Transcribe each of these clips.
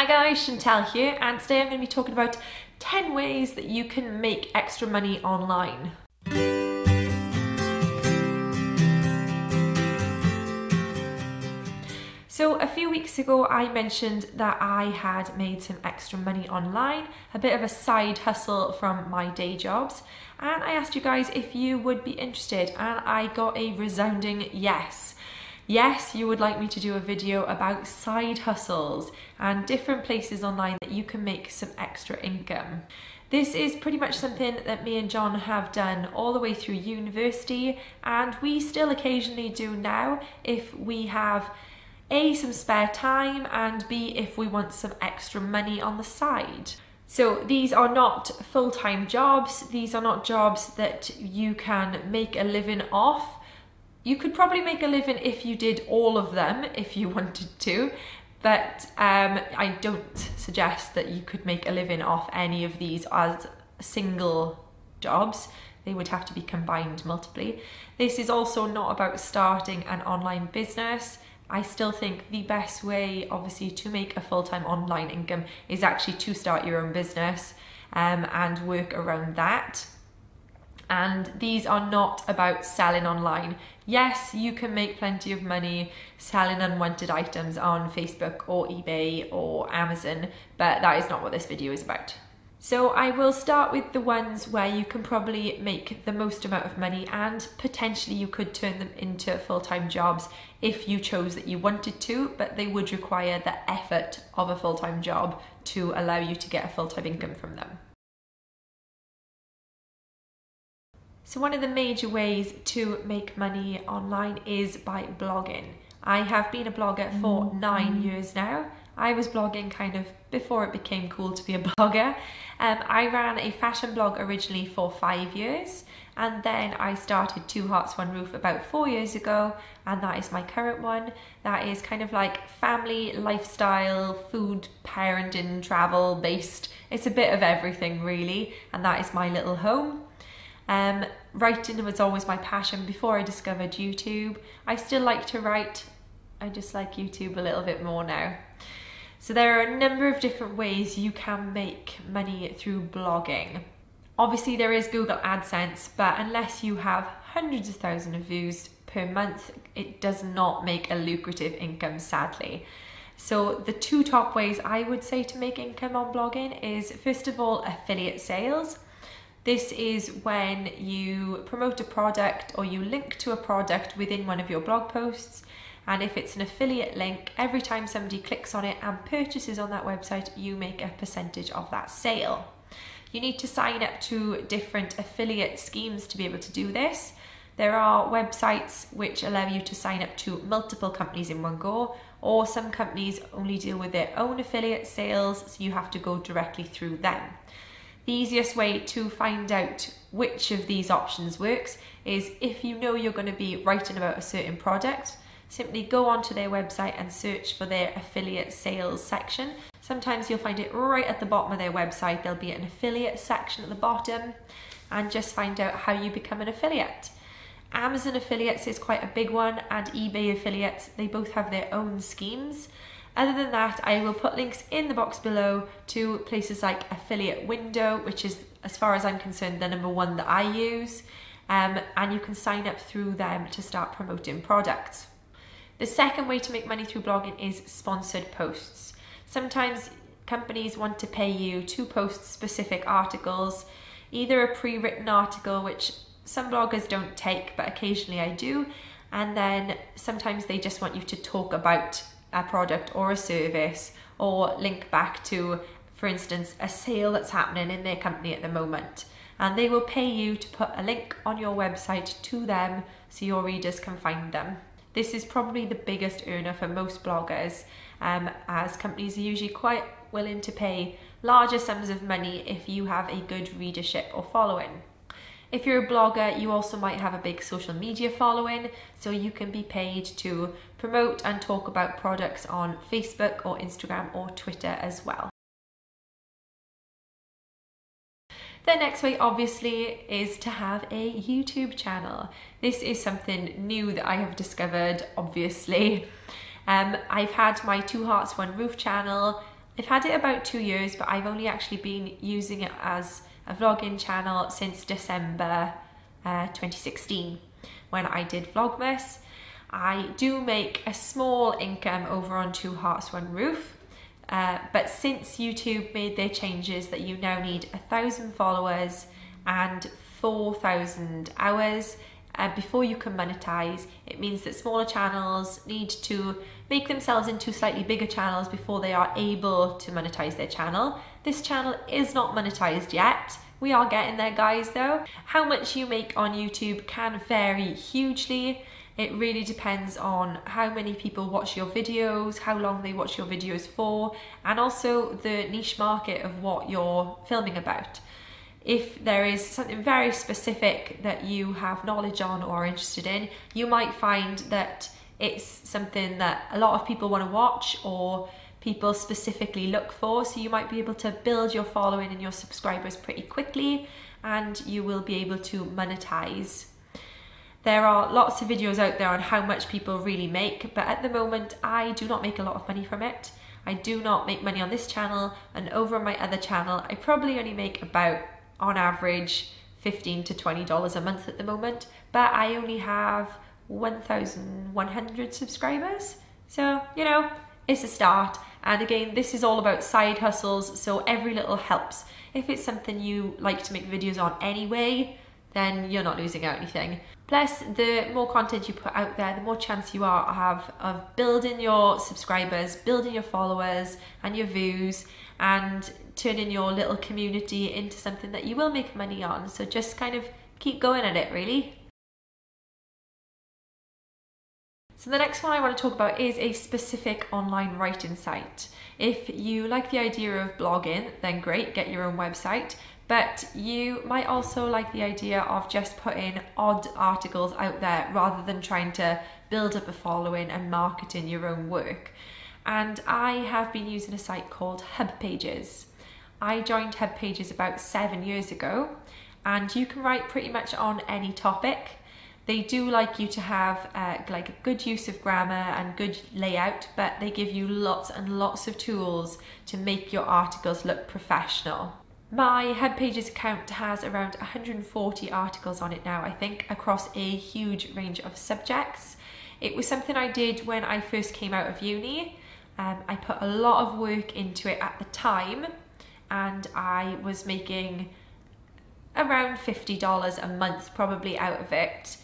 Hi guys, Chantel here, and today I'm going to be talking about 10 ways that you can make extra money online. So a few weeks ago I mentioned that I had made some extra money online, a bit of a side hustle from my day jobs, and I asked you guys if you would be interested, and I got a resounding yes. Yes, you would like me to do a video about side hustles and different places online that you can make some extra income. This is pretty much something that me and Jon have done all the way through university, and we still occasionally do now if we have A, some spare time, and B, if we want some extra money on the side. So these are not full-time jobs, these are not jobs that you can make a living off. You could probably make a living if you did all of them, if you wanted to, but I don't suggest that you could make a living off any of these as single jobs. They would have to be combined multiply. This is also not about starting an online business. I still think the best way, obviously, to make a full-time online income is actually to start your own business and work around that. And these are not about selling online. Yes, you can make plenty of money selling unwanted items on Facebook or eBay or Amazon, but that is not what this video is about. So I will start with the ones where you can probably make the most amount of money, and potentially you could turn them into full-time jobs if you chose that you wanted to, but they would require the effort of a full-time job to allow you to get a full-time income from them. So one of the major ways to make money online is by blogging. I have been a blogger for 9 years now. I was blogging kind of before it became cool to be a blogger. I ran a fashion blog originally for 5 years, and then I started Two Hearts One Roof about 4 years ago, and that is my current one. That is kind of like family, lifestyle, food, parenting, travel based. It's a bit of everything really, and that is my little home. Writing was always my passion before I discovered YouTube. I still like to write, I just like YouTube a little bit more now. So there are a number of different ways you can make money through blogging. Obviously there is Google AdSense, but unless you have hundreds of thousands of views per month, it does not make a lucrative income, sadly. So the two top ways I would say to make income on blogging is, first of all, affiliate sales. This is when you promote a product or you link to a product within one of your blog posts, and if it's an affiliate link, every time somebody clicks on it and purchases on that website, you make a percentage of that sale. You need to sign up to different affiliate schemes to be able to do this. There are websites which allow you to sign up to multiple companies in one go, or some companies only deal with their own affiliate sales, so you have to go directly through them. The easiest way to find out which of these options works is, if you know you're going to be writing about a certain product, simply go onto their website and search for their affiliate sales section. Sometimes you'll find it right at the bottom of their website. There'll be an affiliate section at the bottom, and just find out how you become an affiliate. Amazon affiliates is quite a big one, and eBay affiliates, they both have their own schemes. Other than that, I will put links in the box below to places like Affiliate Window, which is, as far as I'm concerned, the number one that I use, and you can sign up through them to start promoting products. The second way to make money through blogging is sponsored posts. Sometimes companies want to pay you to post specific articles, either a pre-written article, which some bloggers don't take, but occasionally I do, and then sometimes they just want you to talk about a product or a service, or link back to, for instance, a sale that's happening in their company at the moment, and they will pay you to put a link on your website to them so your readers can find them. This is probably the biggest earner for most bloggers, as companies are usually quite willing to pay larger sums of money if you have a good readership or following. If you're a blogger, you also might have a big social media following, so you can be paid to promote and talk about products on Facebook or Instagram or Twitter as well. The next way, obviously, is to have a YouTube channel. This is something new that I have discovered, obviously. I've had my Two Hearts One Roof channel I've had it about 2 years, but I've only actually been using it as a vlogging channel since December 2016 when I did Vlogmas. I do make a small income over on Two Hearts One Roof, but since YouTube made their changes that you now need 1,000 followers and 4,000 hours before you can monetize, it means that smaller channels need to make themselves into slightly bigger channels before they are able to monetize their channel. This channel is not monetized yet. We are getting there, guys, though. How much you make on YouTube can vary hugely. It really depends on how many people watch your videos, how long they watch your videos for, and also the niche market of what you're filming about. If there is something very specific that you have knowledge on or are interested in, you might find that it's something that a lot of people want to watch or people specifically look for, so you might be able to build your following and your subscribers pretty quickly, and you will be able to monetize. There are lots of videos out there on how much people really make, but at the moment I do not make a lot of money from it. I do not make money on this channel, and over on my other channel I probably only make about, on average, $15 to $20 a month at the moment, but I only have 1,100 subscribers. So, you know, it's a start. And again, this is all about side hustles, so every little helps. If it's something you like to make videos on anyway, then you're not losing out anything. Plus, the more content you put out there, the more chance you have of building your subscribers, building your followers and your views, and turning your little community into something that you will make money on. So just kind of keep going at it, really. So the next one I want to talk about is a specific online writing site. If you like the idea of blogging, then great, get your own website. But you might also like the idea of just putting odd articles out there rather than trying to build up a following and marketing your own work. And I have been using a site called Hub Pages. I joined Hub Pages about 7 years ago, and you can write pretty much on any topic. They do like you to have like a good use of grammar and good layout, but they give you lots and lots of tools to make your articles look professional. My Hub Pages account has around 140 articles on it now, I think, across a huge range of subjects. It was something I did when I first came out of uni. I put a lot of work into it at the time, and I was making around $50 a month probably out of it.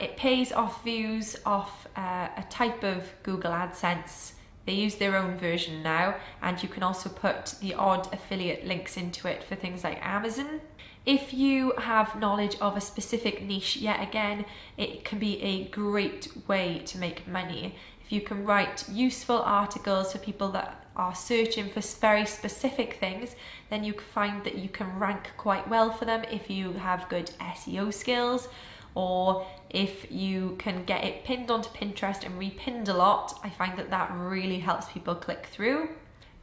It pays off views off a type of Google AdSense. They use their own version now, and you can also put the odd affiliate links into it for things like Amazon. If you have knowledge of a specific niche, yet again, it can be a great way to make money. If you can write useful articles for people that are searching for very specific things, then you can find that you can rank quite well for them if you have good SEO skills, or if you can get it pinned onto Pinterest and repinned a lot. I find that that really helps people click through.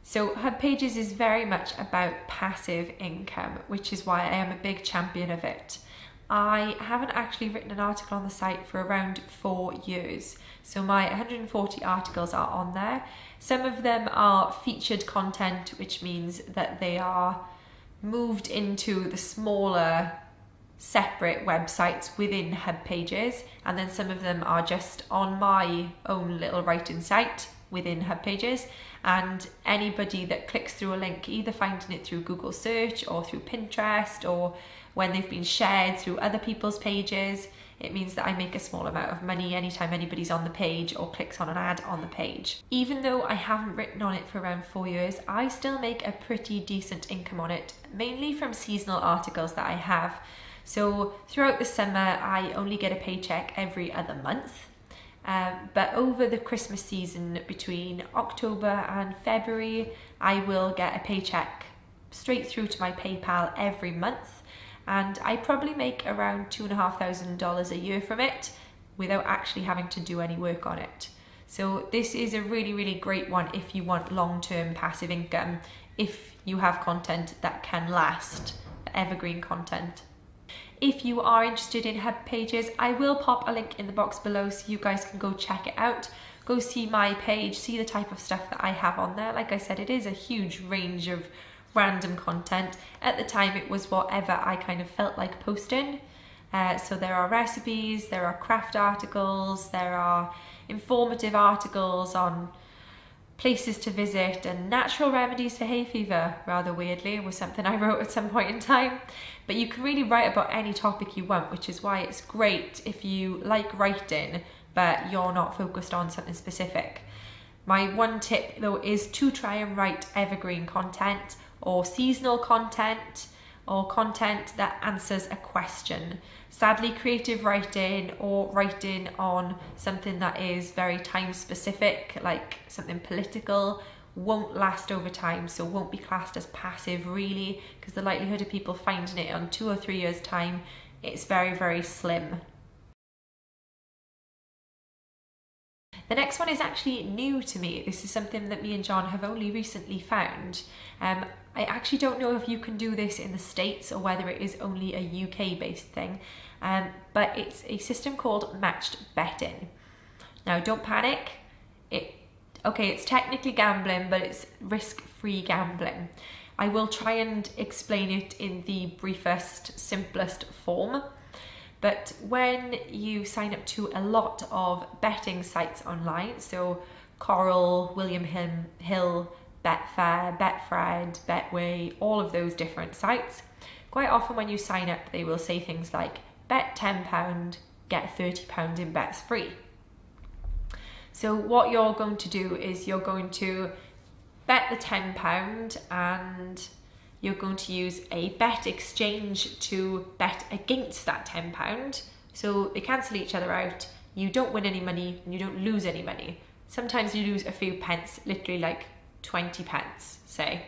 So Hub Pages is very much about passive income, which is why I am a big champion of it. I haven't actually written an article on the site for around 4 years. So my 140 articles are on there. Some of them are featured content, which means that they are moved into the smaller separate websites within Hub Pages, and then some of them are just on my own little writing site within Hub Pages, and anybody that clicks through a link, either finding it through Google search or through Pinterest or when they've been shared through other people's pages, it means that I make a small amount of money anytime anybody's on the page or clicks on an ad on the page. Even though I haven't written on it for around 4 years, I still make a pretty decent income on it, mainly from seasonal articles that I have. So throughout the summer, I only get a paycheck every other month. But over the Christmas season, between October and February, I will get a paycheck straight through to my PayPal every month. And I probably make around $2,500 a year from it without actually having to do any work on it. So this is a really, really great one if you want long-term passive income, if you have content that can last, evergreen content. If you are interested in Hub Pages, I will pop a link in the box below so you guys can go check it out. go see my page, see the type of stuff that I have on there. Like I said, it is a huge range of random content. At the time, it was whatever I kind of felt like posting. So there are recipes, there are craft articles, there are informative articles on places to visit, and natural remedies for hay fever, rather weirdly, was something I wrote at some point in time. But you can really write about any topic you want, which is why it's great if you like writing, but you're not focused on something specific. My one tip though is to try and write evergreen content or seasonal content or content that answers a question. Sadly, creative writing or writing on something that is very time specific, like something political, won't last over time, so won't be classed as passive really, because the likelihood of people finding it on 2 or 3 years time, it's very, very slim. The next one is actually new to me. This is something that me and Jon have only recently found. I actually don't know if you can do this in the States or whether it is only a UK based thing, but it's a system called matched betting. Now don't panic, it's technically gambling, but it's risk-free gambling. I will try and explain it in the briefest, simplest form. But when you sign up to a lot of betting sites online, so Coral, William Hill, Betfair, Betfred, Betway, all of those different sites, quite often when you sign up, they will say things like, bet £10, get £30 in bets free. So what you're going to do is you're going to bet the £10 and you're going to use a bet exchange to bet against that £10. So they cancel each other out. You don't win any money and you don't lose any money. Sometimes you lose a few pence, literally like 20 pence, say.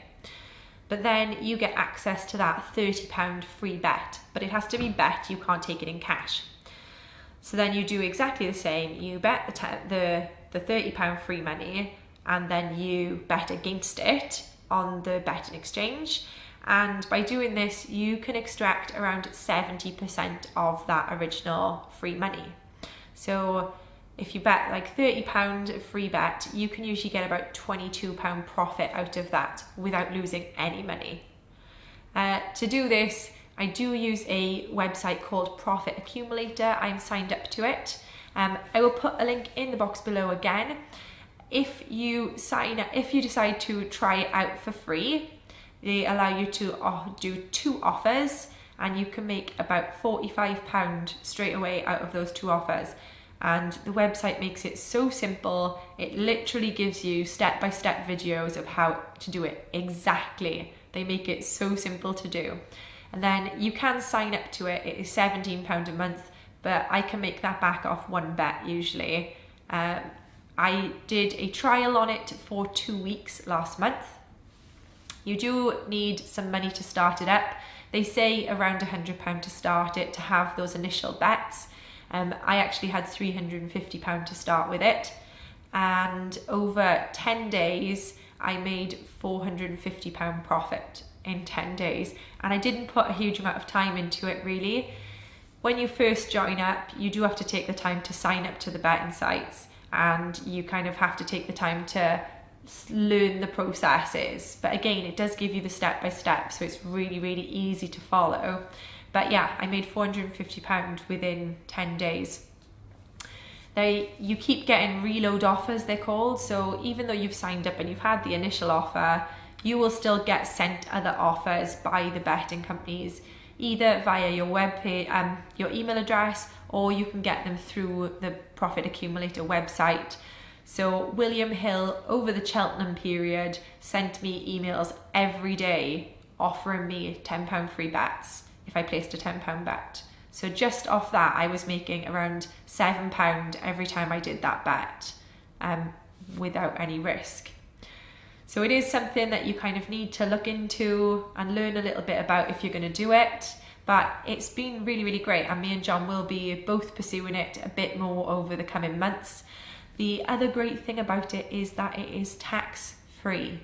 But then you get access to that £30 free bet, but it has to be bet, you can't take it in cash. So then you do exactly the same. You bet the £30 free money and then you bet against it on the bet and exchange. And by doing this, you can extract around 70% of that original free money. So if you bet like £30 free bet, you can usually get about £22 profit out of that without losing any money. To do this, I do use a website called Profit Accumulator. I'm signed up to it. I will put a link in the box below again. If you sign up, if you decide to try it out for free, they allow you to do 2 offers and you can make about £45 straight away out of those 2 offers. And the website makes it so simple. It literally gives you step-by-step videos of how to do it exactly. They make it so simple to do. And then you can sign up to it. It is £17 a month, but I can make that back off 1 bet usually. I did a trial on it for 2 weeks last month. You do need some money to start it up. They say around £100 to start it, to have those initial bets. I actually had £350 to start with it. And over 10 days, I made £450 profit in 10 days. And I didn't put a huge amount of time into it really. When you first join up, you do have to take the time to sign up to the betting sites, and you kind of have to take the time to learn the processes. But again, it does give you the step-by-step, so it's really, really easy to follow. But yeah, I made £450 within 10 days. You keep getting reload offers, they're called. So even though you've signed up and you've had the initial offer, you will still get sent other offers by the betting companies, either via your webpage, your email address, or you can get them through the Profit Accumulator website. So William Hill, over the Cheltenham period, sent me emails every day offering me £10 free bets if I placed a £10 bet. So just off that, I was making around £7 every time I did that bet, without any risk. So it is something that you kind of need to look into and learn a little bit about if you're going to do it. But it's been really, really great, and me and Jon will be both pursuing it a bit more over the coming months. The other great thing about it is that it is tax-free.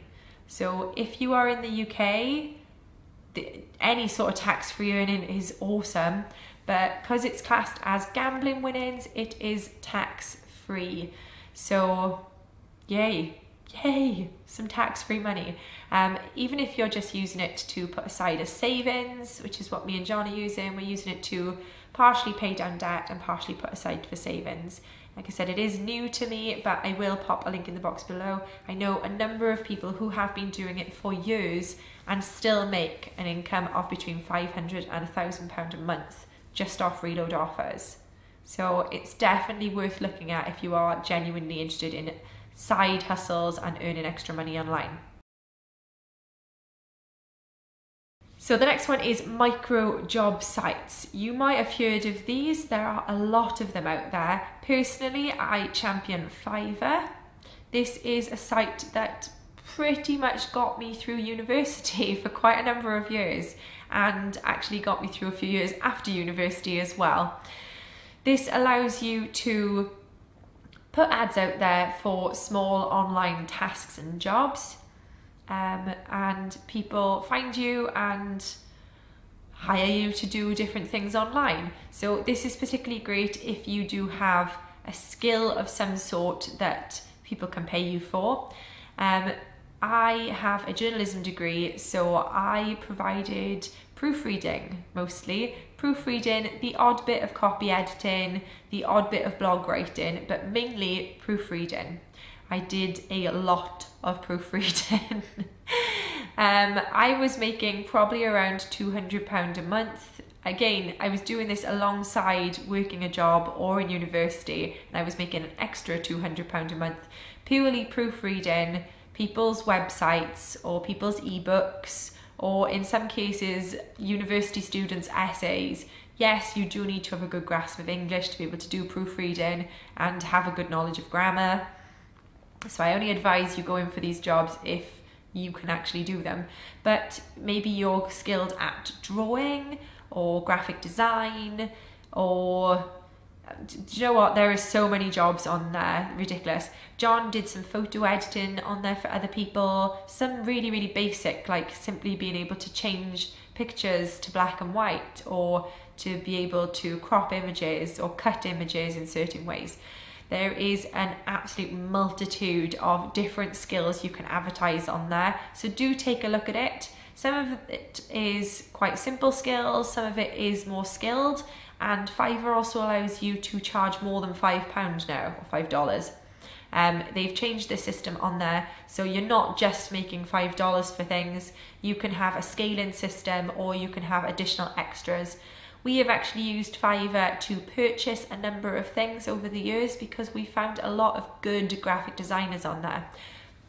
So if you are in the UK, any sort of tax-free earning is awesome, but because it's classed as gambling winnings, it is tax-free. So yay, some tax-free money. Even if you're just using it to put aside as savings, which is what me and Jon are using, we're using it to partially pay down debt and partially put aside for savings. Like I said, it is new to me, but I will pop a link in the box below. I know a number of people who have been doing it for years and still make an income of between £500 and £1,000 a month just off reload offers. So it's definitely worth looking at if you are genuinely interested in side hustles and earning extra money online. So the next one is micro job sites. You might have heard of these. There are a lot of them out there. Personally, I champion Fiverr. This is a site that pretty much got me through university for quite a number of years, and actually got me through a few years after university as well. This allows you to put ads out there for small online tasks and jobs, and people find you and hire you to do different things online. So this is particularly great if you do have a skill of some sort that people can pay you for. I have a journalism degree, so I provided proofreading, mostly proofreading, the odd bit of copy editing, the odd bit of blog writing, but mainly proofreading. I did a lot of proofreading. I was making probably around £200 a month. Again, I was doing this alongside working a job or in university, and I was making an extra £200 a month purely proofreading people's websites or people's ebooks, or in some cases university students' essays. Yes, you do need to have a good grasp of English to be able to do proofreading and have a good knowledge of grammar. So I only advise you go in for these jobs if you can actually do them. But maybe you're skilled at drawing or graphic design, or do you know what? There are so many jobs on there, ridiculous. Jon did some photo editing on there for other people, some really, really basic, like simply being able to change pictures to black and white, or to be able to crop images or cut images in certain ways. There is an absolute multitude of different skills you can advertise on there, so do take a look at it. Some of it is quite simple skills, some of it is more skilled, and Fiverr also allows you to charge more than £5 now, or $5. They've changed the system on there, so you're not just making $5 for things. You can have a scaling system, or you can have additional extras. We have actually used Fiverr to purchase a number of things over the years because we found a lot of good graphic designers on there.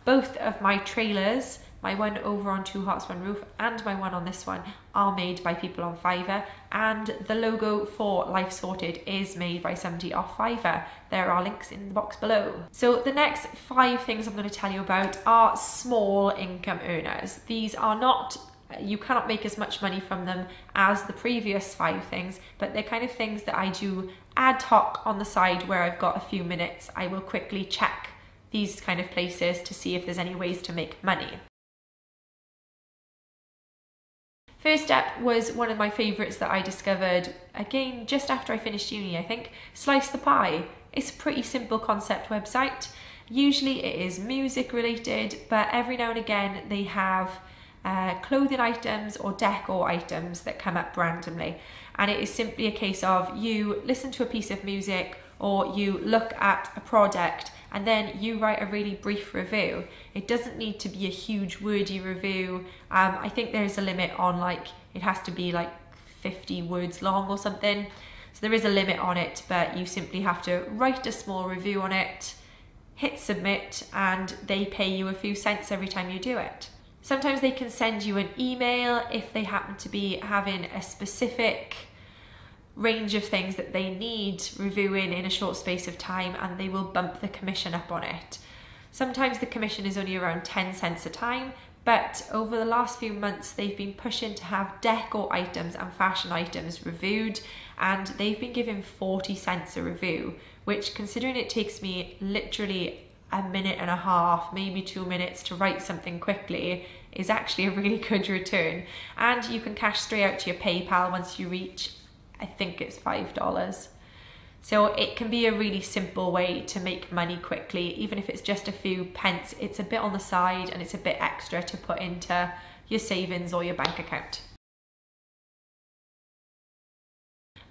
Both of my trailers, my one over on Two Hearts One Roof and my one on this one, are made by people on Fiverr, and the logo for Life Sorted is made by somebody off Fiverr. There are links in the box below. So the next 5 things I'm going to tell you about are small income earners. These are not, you cannot make as much money from them as the previous 5 things, but they're kind of things that I do ad hoc on the side where I've got a few minutes. I will quickly check these kind of places to see if there's any ways to make money. First up was one of my favourites that I discovered, again, just after I finished uni, I think, Slice the Pie. It's a pretty simple concept website. Usually it is music related, but every now and again they have clothing items or decor items that come up randomly. And it is simply a case of you listen to a piece of music or you look at a product and then you write a really brief review. It doesn't need to be a huge wordy review. I think there's a limit on, like, it has to be like 50 words long or something. So there is a limit on it, but you simply have to write a small review on it, hit submit, and they pay you a few cents every time you do it. Sometimes they can send you an email if they happen to be having a specific range of things that they need reviewing in a short space of time, and they will bump the commission up on it. Sometimes the commission is only around 10 cents a time, but over the last few months they've been pushing to have decor items and fashion items reviewed, and they've been giving 40 cents a review, which, considering it takes me literally a minute and a half, maybe 2 minutes to write something quickly, is actually a really good return. And you can cash straight out to your PayPal once you reach, I think it's $5. So it can be a really simple way to make money quickly, even if it's just a few pence. It's a bit on the side and it's a bit extra to put into your savings or your bank account.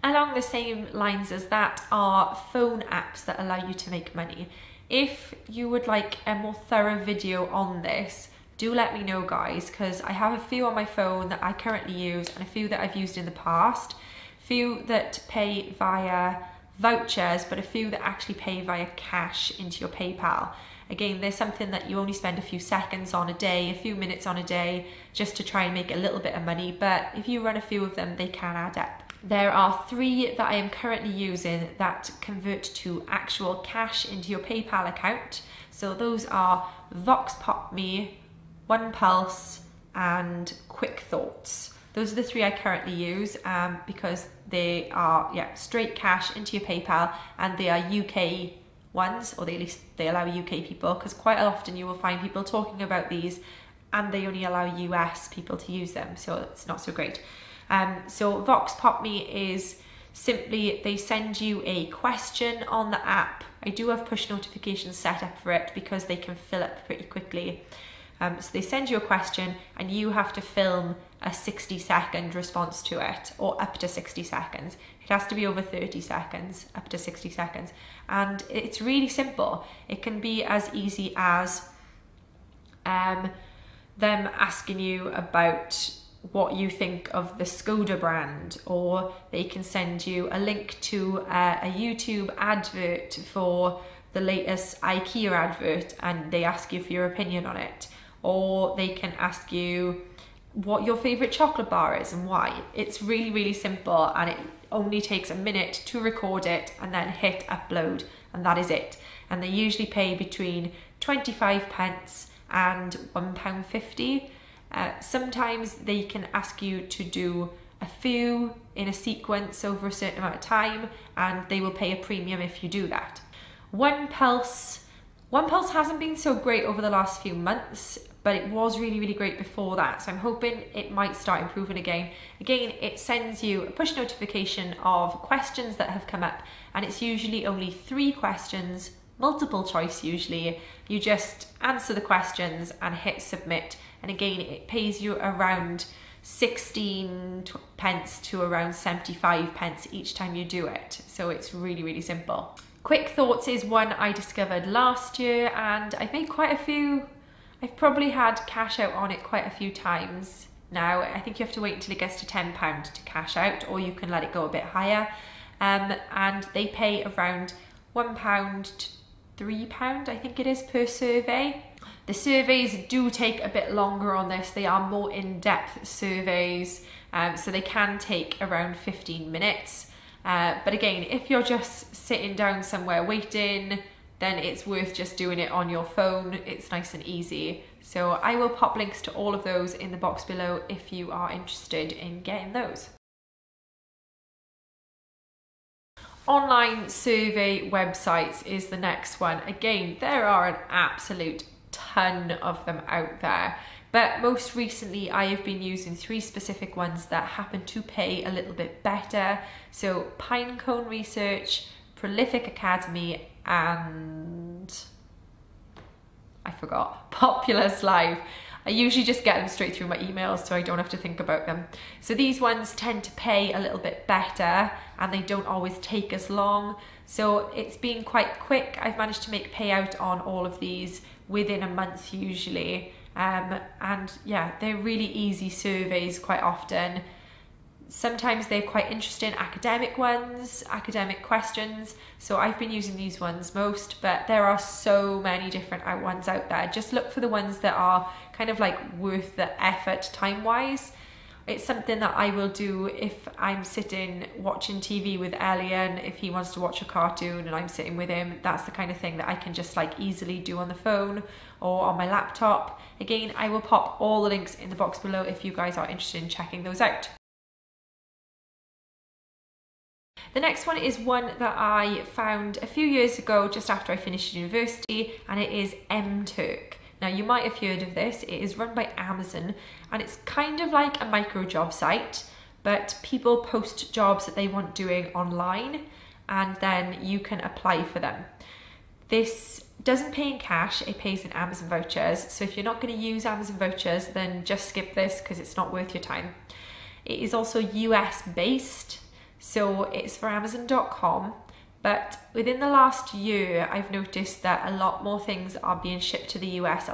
Along the same lines as that are phone apps that allow you to make money. If you would like a more thorough video on this, do let me know, guys, because I have a few on my phone that I currently use and a few that I've used in the past. Few that pay via vouchers, but a few that actually pay via cash into your PayPal. Again, there's something that you only spend a few seconds on a day, a few minutes on a day, just to try and make a little bit of money. But if you run a few of them, they can add up. There are 3 that I am currently using that convert to actual cash into your PayPal account. So those are VoxPopMe, OnePulse, and Quick Thoughts. Those are the 3 I currently use because they are straight cash into your PayPal, and they are UK ones, or at least they allow UK people, because quite often you will find people talking about these and they only allow US people to use them, so it's not so great. So VoxPopMe is simply, they send you a question on the app. I do have push notifications set up for it because they can fill up pretty quickly. So they send you a question and you have to film a 60-second response to it, or up to 60 seconds. It has to be over 30 seconds, up to 60 seconds. And it's really simple. It can be as easy as them asking you about what you think of the Skoda brand, or they can send you a link to a YouTube advert for the latest IKEA advert and they ask you for your opinion on it. Or they can ask you what your favorite chocolate bar is and why. It's really, really simple, and it only takes a minute to record it and then hit upload, and that is it. And they usually pay between 25 pence and £1.50. Sometimes they can ask you to do a few in a sequence over a certain amount of time, and they will pay a premium if you do that. OnePulse hasn't been so great over the last few months, but it was really, really great before that. So I'm hoping it might start improving again. Again, it sends you a push notification of questions that have come up, and it's usually only 3 questions, multiple choice usually. You just answer the questions and hit submit. And again, it pays you around 16 pence to around 75 pence each time you do it. So it's really, really simple. Quick Thoughts is one I discovered last year, and I've made quite a few. I've probably had cash out on it quite a few times now. I think you have to wait until it gets to £10 to cash out, or you can let it go a bit higher. And they pay around £1 to £3, I think it is, per survey. The surveys do take a bit longer on this. They are more in-depth surveys, so they can take around 15 minutes. But again, if you're just sitting down somewhere waiting, then it's worth just doing it on your phone. It's nice and easy. So I will pop links to all of those in the box below if you are interested in getting those. Online survey websites is the next one. Again, there are an absolute ton of them out there, but most recently I have been using 3 specific ones that happen to pay a little bit better. So Pinecone Research, Prolific Academy, and I forgot, Populous Live. I usually just get them straight through my emails so I don't have to think about them. So these ones tend to pay a little bit better and they don't always take as long. So it's been quite quick. I've managed to make payout on all of these within a month usually. And yeah, they're really easy surveys quite often. Sometimes they're quite interesting academic ones, academic questions. So I've been using these ones most, but there are so many different ones out there. Just look for the ones that are kind of like worth the effort time-wise. It's something that I will do if I'm sitting watching TV with Elian, if he wants to watch a cartoon and I'm sitting with him. That's the kind of thing that I can just like easily do on the phone or on my laptop. Again, I will pop all the links in the box below if you guys are interested in checking those out. The next one is one that I found a few years ago just after I finished university, and it is MToke. Now you might have heard of this. It is run by Amazon and it's kind of like a micro job site, but people post jobs that they want doing online and then you can apply for them. This doesn't pay in cash, it pays in Amazon vouchers. So if you're not going to use Amazon vouchers, then just skip this because it's not worth your time. It is also US based, so it's for Amazon.com. But within the last year, I've noticed that a lot more things are being shipped to the US,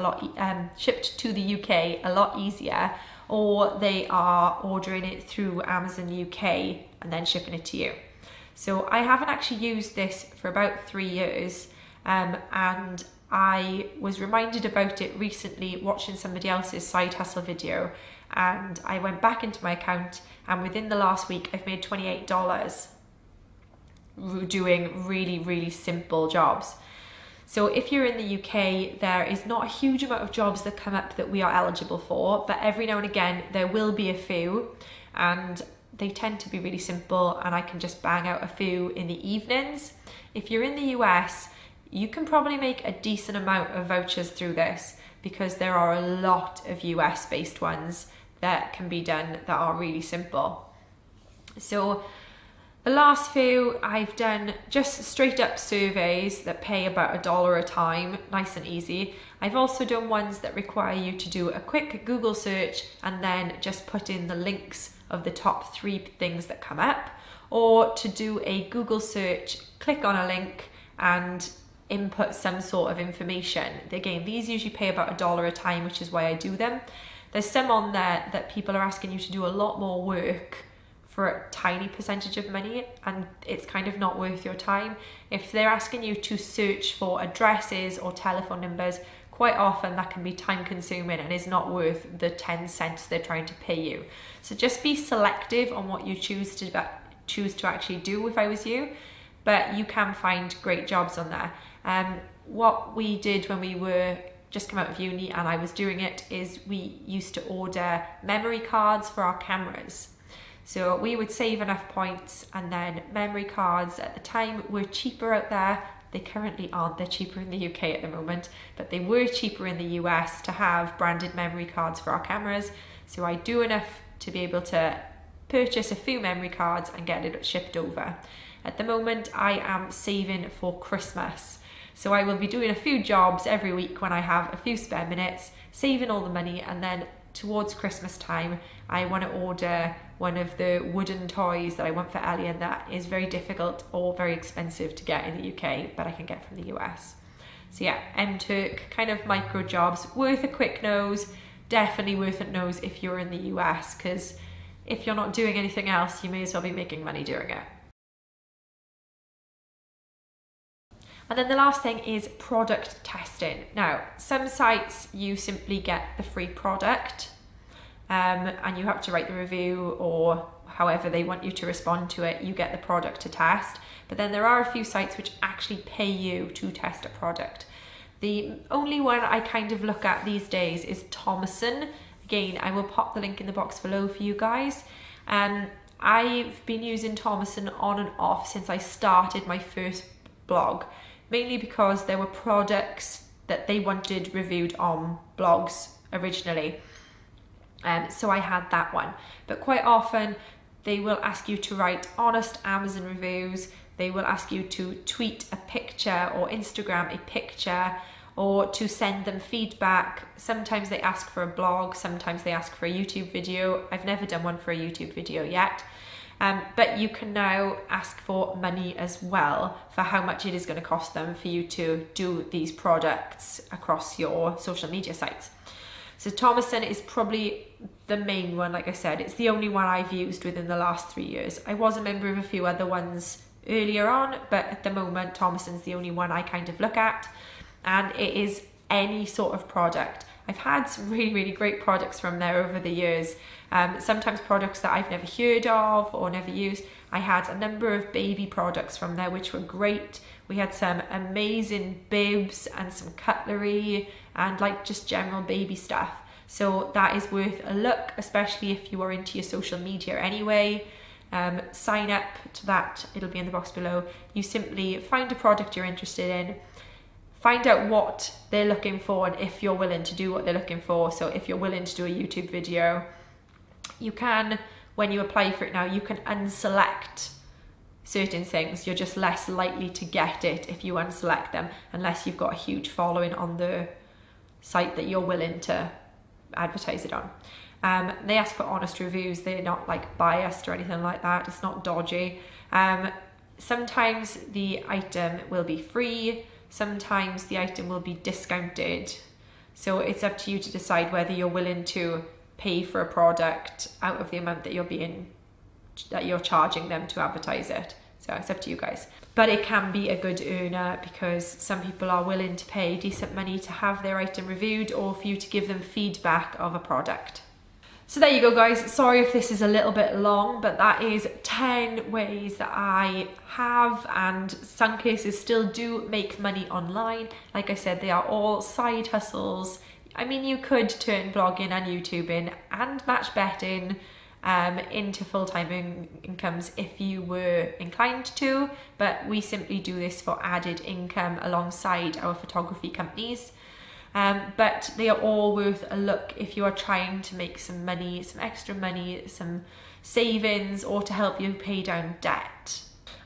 shipped to the UK a lot easier, or they are ordering it through Amazon UK and then shipping it to you. So I haven't actually used this for about 3 years, and I was reminded about it recently watching somebody else's side hustle video, and I went back into my account, and within the last week I've made $28 doing really simple jobs. So if you're in the UK, there is not a huge amount of jobs that come up that we are eligible for, but every now and again there will be a few, and they tend to be really simple, and I can just bang out a few in the evenings. If you're in the US, you can probably make a decent amount of vouchers through this, because there are a lot of US based ones that can be done that are really simple. So the last few I've done just straight up surveys that pay about $1 a time, nice and easy. I've also done ones that require you to do a quick Google search and then just put in the links of the top 3 things that come up, or to do a Google search, click on a link and input some sort of information. Again, these usually pay about $1 a time, which is why I do them. There's some on there that people are asking you to do a lot more work for a tiny percentage of money, and it's kind of not worth your time. If they're asking you to search for addresses or telephone numbers, quite often that can be time consuming and is not worth the 10 cents they're trying to pay you. So just be selective on what you choose to actually do if I was you, but you can find great jobs on there. What we did when we were just come out of uni and I was doing it is we used to order memory cards for our cameras. So we would save enough points, and then memory cards at the time were cheaper out there. They currently aren't, they're cheaper in the UK at the moment, but they were cheaper in the US to have branded memory cards for our cameras. So I do enough to be able to purchase a few memory cards and get it shipped over. At the moment, I am saving for Christmas. So I will be doing a few jobs every week when I have a few spare minutes, saving all the money, and then towards Christmas time, I want to order one of the wooden toys that I want for Ellie, and that is very difficult or very expensive to get in the UK, but I can get from the US. So yeah, MToke, kind of micro jobs, worth a quick nose, definitely worth a nose if you're in the US, because if you're not doing anything else, you may as well be making money doing it. And then the last thing is product testing. Now, some sites you simply get the free product, and you have to write the review, or however they want you to respond to it, you get the product to test. But then there are a few sites which actually pay you to test a product. The only one I kind of look at these days is Thomason. Again, I will pop the link in the box below for you guys. I've been using Thomason on and off since I started my first blog, mainly because there were products that they wanted reviewed on blogs originally. So I had that one, but quite often they will ask you to write honest Amazon reviews. They will ask you to tweet a picture or Instagram a picture, or to send them feedback. Sometimes they ask for a blog, sometimes they ask for a YouTube video. I've never done one for a YouTube video yet. But you can now ask for money as well for how much it is going to cost them for you to do these products across your social media sites. So Thomason is probably the main one. Like I said, it's the only one I've used within the last 3 years. I was a member of a few other ones earlier on, but at the moment Thomason's the only one I kind of look at, and it is any sort of product. I've had some really great products from there over the years. Sometimes products that I've never heard of or never used. I had a number of baby products from there which were great. We had some amazing bibs and some cutlery and like just general baby stuff. So that is worth a look, especially if you are into your social media anyway. Sign up to that, it'll be in the box below. You simply find a product you're interested in, find out what they're looking for and if you're willing to do what they're looking for. So if you're willing to do a YouTube video, you can, when you apply for it now, you can unselect certain things, you're just less likely to get it if you unselect them, unless you've got a huge following on the site that you're willing to advertise it on. They ask for honest reviews. They're not like biased or anything like that. It's not dodgy. Sometimes the item will be free, sometimes the item will be discounted. So it's up to you to decide whether you're willing to pay for a product out of the amount that you're charging them to advertise it. So it's up to you guys. But it can be a good earner because some people are willing to pay decent money to have their item reviewed or for you to give them feedback of a product. So there you go, guys. Sorry if this is a little bit long, but that is 10 ways that I have and some cases still do make money online. Like I said, they are all side hustles. I mean, you could turn blogging and YouTubing and match betting into full-time incomes if you were inclined to, but we simply do this for added income alongside our photography companies. But they are all worth a look if you are trying to make some money, some extra money, some savings, or to help you pay down debt.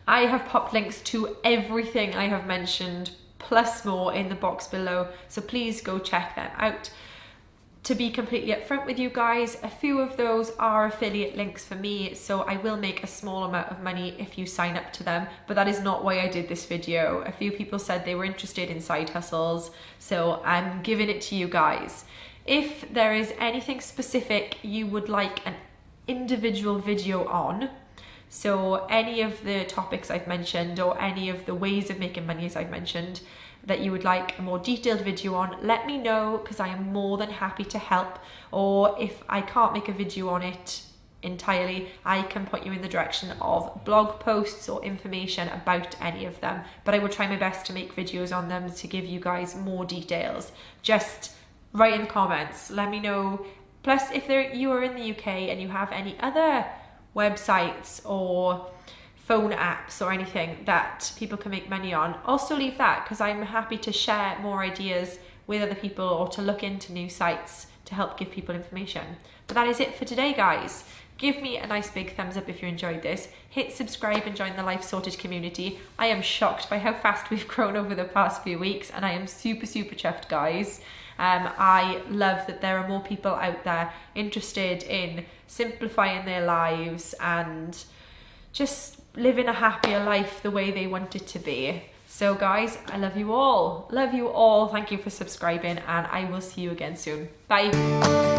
I have popped links to everything I have mentioned plus more in the box below, so please go check them out. To be completely upfront with you guys, a few of those are affiliate links for me, so I will make a small amount of money if you sign up to them, but that is not why I did this video. A few people said they were interested in side hustles, so I'm giving it to you guys. If there is anything specific you would like an individual video on, so any of the topics I've mentioned or any of the ways of making money as I've mentioned, that you would like a more detailed video on, let me know because I am more than happy to help. Or if I can't make a video on it entirely, I can point you in the direction of blog posts or information about any of them. But I will try my best to make videos on them to give you guys more details. Just write in the comments, let me know. Plus, if you are in the UK and you have any other websites or phone apps or anything that people can make money on, also leave that because I'm happy to share more ideas with other people or to look into new sites to help give people information. But that is it for today, guys. Give me a nice big thumbs up if you enjoyed this. Hit subscribe and join the Life Sorted community. I am shocked by how fast we've grown over the past few weeks and I am super chuffed, guys. I love that there are more people out there interested in simplifying their lives and just living a happier life the way they want it to be. So guys, I love you all. Love you all. Thank you for subscribing and I will see you again soon. Bye.